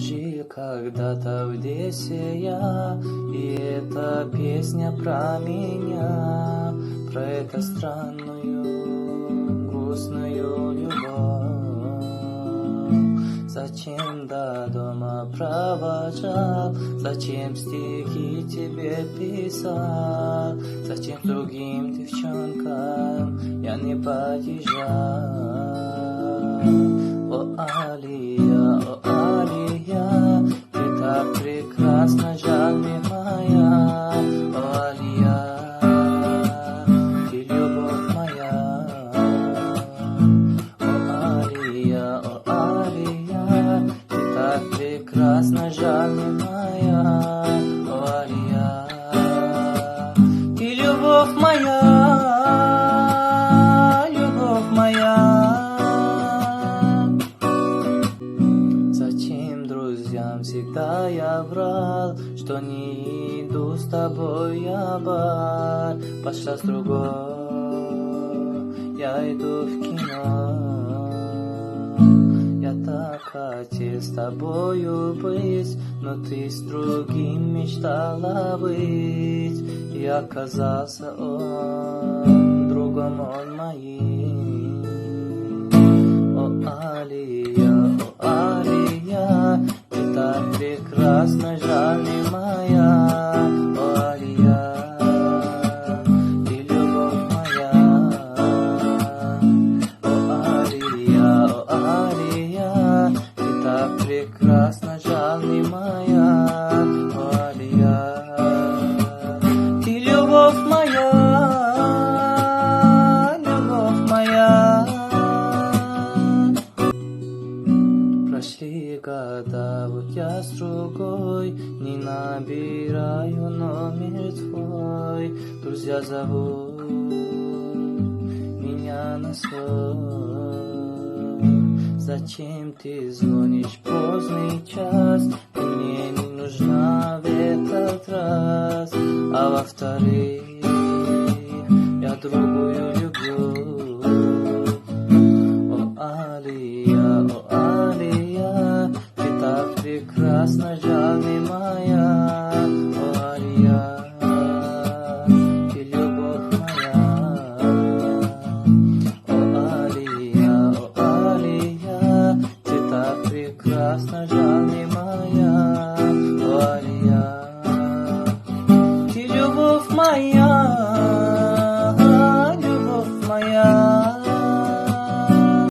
жил когда-то в лесе я, и эта песня про меня, про эту странную, грустную любовь. Зачем до дома провожал, зачем стихи тебе писал, зачем другим девчонкам я не подъезжал. О, Алия, ты так прекрасна, жаль не моя. О, Алия, ты любовь моя. О, Алия, ты так прекрасна, жаль не моя. О, Алия, ты любовь моя, любовь моя. Всегда я врал, что не иду с тобой я бар. Пошла с другой, я иду в кино. Я так хотел с тобою быть, но ты с другим мечтала быть. И оказался он другом, он моим. О, Алия, так прекрасна, жаль не моя. О, Алия, ты любовь моя. О, Алия, ты так прекрасна, жаль не моя. О, Алия, ты любовь моя, любовь моя. Прошли года, вот я с другой, не набираю номер твой. Друзья зовут меня на свой. Зачем ты звонишь в поздний час? Ты мне не нужна в этот раз. А во-вторых, я другую люблю. О, Алия, ты так прекрасна, жаль не моя.